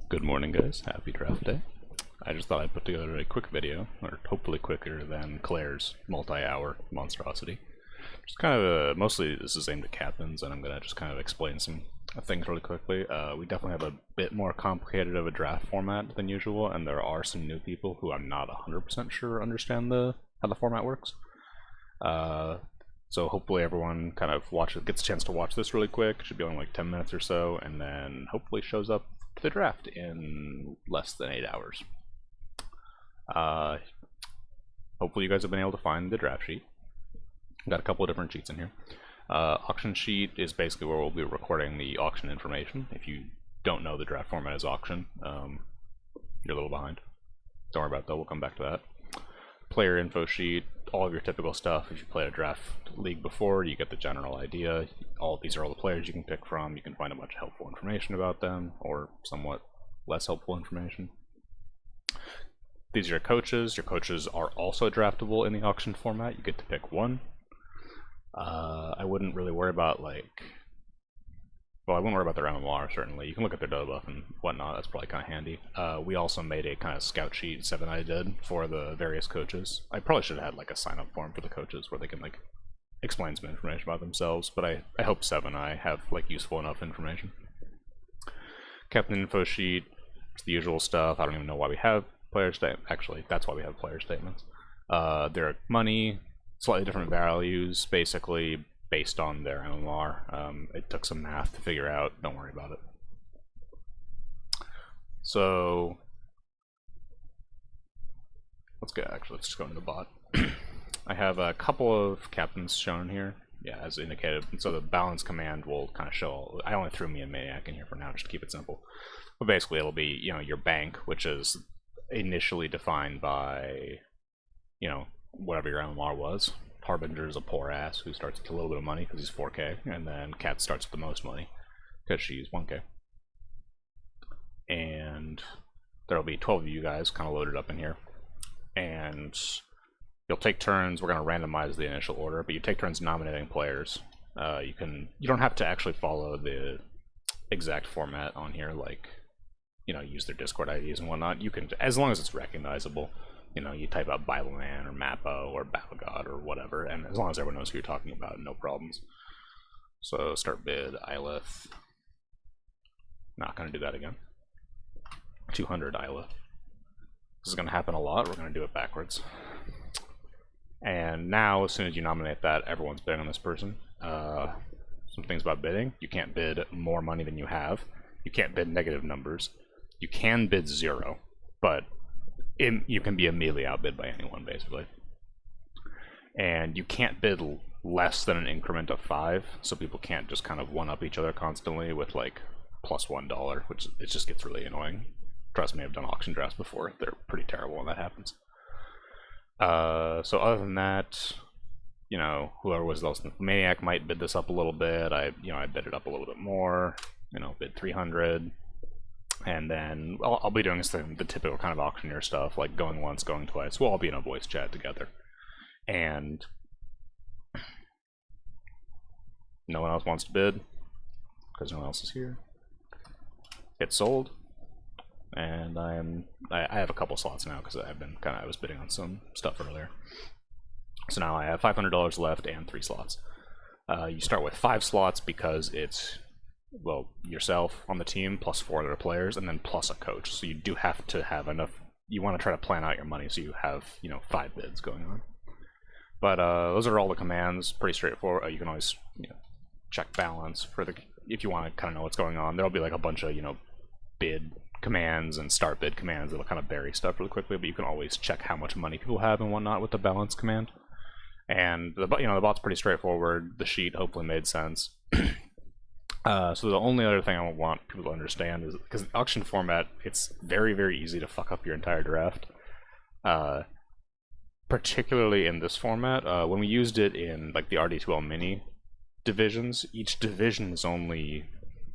Good morning, guys. Happy draft day. I just thought I'd put together a quick video, or hopefully quicker than Claire's multi-hour monstrosity. Just kind of, mostly this is aimed at captains, and I'm going to just kind of explain some things really quickly. We definitely have a bit more complicated of a draft format than usual, and there are some new people who I'm not 100% sure understand how the format works. So hopefully everyone kind of gets a chance to watch this really quick. It should be only like 10 minutes or so, and then hopefully shows up to the draft in less than 8 hours. Hopefully you guys have been able to find the draft sheet. Got a couple of different sheets in here. Auction sheet is basically where we'll be recording the auction information. If you don't know the draft format is auction, you're a little behind. Don't worry about that, we'll come back to that. Player info sheet, all of your typical stuff. If you played a draft league before, you get the general idea. These are all the players you can pick from. You can find a bunch of helpful information about them, or somewhat less helpful information. These are your coaches. Your coaches are also draftable in the auction format. You get to pick one. I wouldn't really worry about I wouldn't worry about their MMR, certainly. You can look at their dota buff and whatnot, that's probably kind of handy. We also made a kind of scout sheet, 7i did, for the various coaches. I probably should have had like a sign-up form for the coaches where they can like explain some information about themselves, but I hope 7i have like useful enough information. Captain info sheet, it's the usual stuff. I don't even know why we have player statements. Actually, that's why we have player statements. Their money, slightly different values, basically based on their MMR. It took some math to figure out. Don't worry about it. So let's just go into the bot. I have a couple of captains shown here. Yeah, as indicated. And so the balance command will kind of show. I only threw me a maniac in here for now, just to keep it simple. But basically, it'll be your bank, which is initially defined by whatever your MMR was. Harbinger is a poor ass who starts with a little bit of money because he's 4k, and then Cat starts with the most money because she's 1k. And there'll be 12 of you guys kind of loaded up in here, and you'll take turns. We're going to randomize the initial order, but you take turns nominating players. You don't have to actually follow the exact format on here, like use their Discord IDs and whatnot. You can, as long as it's recognizable. You type out Bibleman or Mappo or Battle God or whatever, and as long as everyone knows who you're talking about, no problems. So start bid, Ilith. Not going to do that again. 200 Ilith. This is going to happen a lot. We're going to do it backwards. And now, as soon as you nominate that, everyone's bidding on this person. Some things about bidding. You can't bid more money than you have. You can't bid negative numbers. You can bid 0, but you can be immediately outbid by anyone, basically. And you can't bid less than an increment of 5, so people can't just kind of one-up each other constantly with like plus $1, which it just gets really annoying. Trust me, I've done auction drafts before. They're pretty terrible when that happens. So other than that, whoever was the maniac might bid this up a little bit. I bid it up a little bit more. Bid 300. And then I'll be doing the typical kind of auctioneer stuff, like going once, going twice. We'll all be in a voice chat together. And no one else wants to bid, because no one else is here. It's sold. And I have a couple slots now, because I was bidding on some stuff earlier. So now I have $500 left and 3 slots. You start with 5 slots because it's yourself on the team plus 4 other players and then plus a coach. So you do have to have enough. You want to try to plan out your money so you have 5 bids going on. But those are all the commands. Pretty straightforward. You can always check balance if you want to kind of know what's going on. There'll be like a bunch of bid commands and start bid commands that'll kind of bury stuff really quickly. But you can always check how much money people have and whatnot with the balance command. And the bot's pretty straightforward. The sheet hopefully made sense. So the only other thing I want people to understand is, because the auction format, it's very, very easy to fuck up your entire draft. Particularly in this format, when we used it in like the RD2L mini divisions, each division is only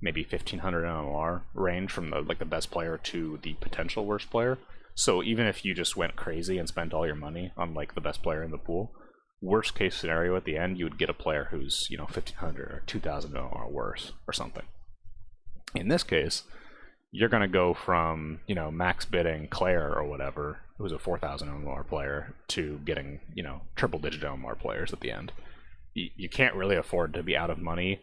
maybe 1500 MMR range from the best player to the potential worst player. So even if you just went crazy and spent all your money on like the best player in the pool, worst case scenario at the end, you would get a player who's 1500 or 2000 or worse or something. In this case, you're going to go from, you know, max bidding Claire or whatever, who's a 4,000 MMR player, to getting, you know, triple-digit MMR players at the end. You can't really afford to be out of money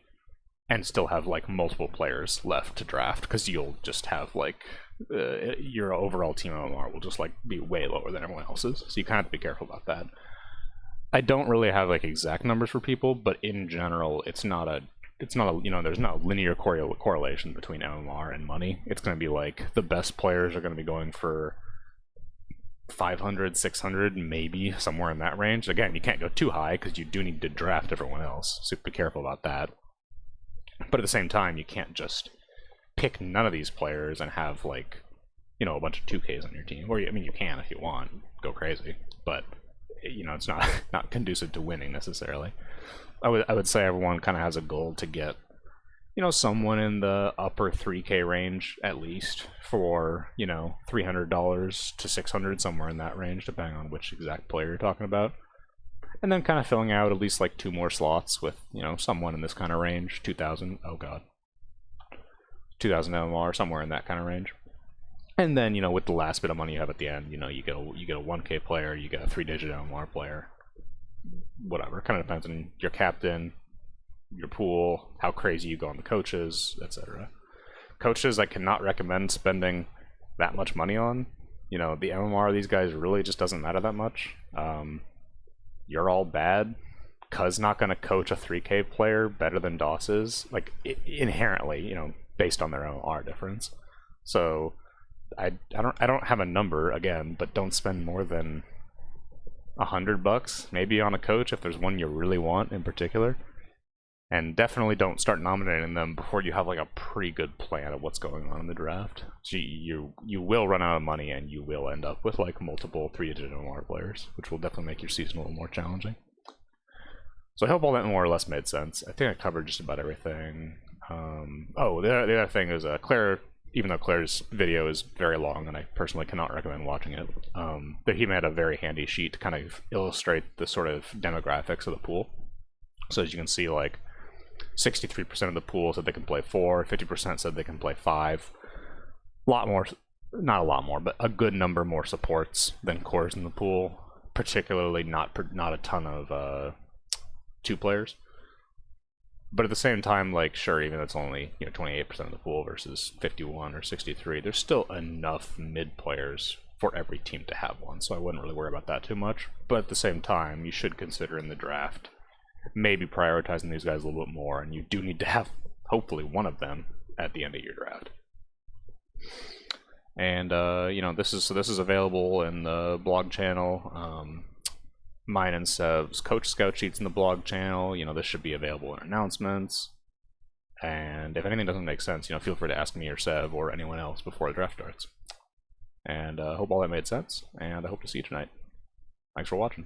and still have, like, multiple players left to draft, because you'll just have, like, your overall team MMR will just, like, be way lower than everyone else's. So you kind of have to be careful about that. I don't really have, like, exact numbers for people, but in general, it's not a, you know, there's not a linear correlation between MMR and money. It's going to be like the best players are going to be going for 500, 600, maybe somewhere in that range. Again, you can't go too high because you do need to draft everyone else, so be careful about that. But at the same time, you can't just pick none of these players and have, like, you know, a bunch of 2Ks on your team. Or, I mean, you can if you want, go crazy, but, you know, it's not conducive to winning necessarily. I would say everyone kind of has a goal to get, you know, someone in the upper 3K range at least for, you know, $300 to $600, somewhere in that range, depending on which exact player you're talking about. And then kind of filling out at least like 2 more slots with, you know, someone in this kind of range, 2,000, oh god, 2,000 MMR, somewhere in that kind of range. And then, you know, with the last bit of money you have at the end, you know, you get a 1K player, you get a 3-digit MMR player. Whatever, kind of depends on your captain, your pool, how crazy you go on the coaches, etc. Coaches I cannot recommend spending that much money on. You know, the MMR of these guys really just doesn't matter that much. You're all bad. Cuz not going to coach a 3K player better than DOS is, like, inherently, you know, based on their MMR difference. So I don't have a number again, but don't spend more than $100 maybe on a coach if there's one you really want in particular, and definitely don't start nominating them before you have like a pretty good plan of what's going on in the draft. So you will run out of money and you will end up with like multiple 3-digit MMR players, which will definitely make your season a little more challenging. So I hope all that more or less made sense. I think I covered just about everything. Oh, the other thing is Claire, even though Claire's video is very long and I personally cannot recommend watching it, but he made a very handy sheet to kind of illustrate the sort of demographics of the pool. So as you can see, like 63% of the pool said they can play 4, 50% said they can play 5. A lot more, not a lot more, but a good number more supports than cores in the pool, particularly not a ton of 2 players. But at the same time, like, sure, even though it's only, you know, 28% of the pool versus 51 or 63, there's still enough mid players for every team to have one, so I wouldn't really worry about that too much. But at the same time, you should consider in the draft maybe prioritizing these guys a little bit more, and you do need to have, hopefully, one of them at the end of your draft. And, you know, this is available in the blog channel. Mine and Sev's Coach Scout sheets in the blog channel. You know, this should be available in announcements. And if anything doesn't make sense, you know, feel free to ask me or Sev or anyone else before the draft starts. And hope all that made sense, and I hope to see you tonight. Thanks for watching.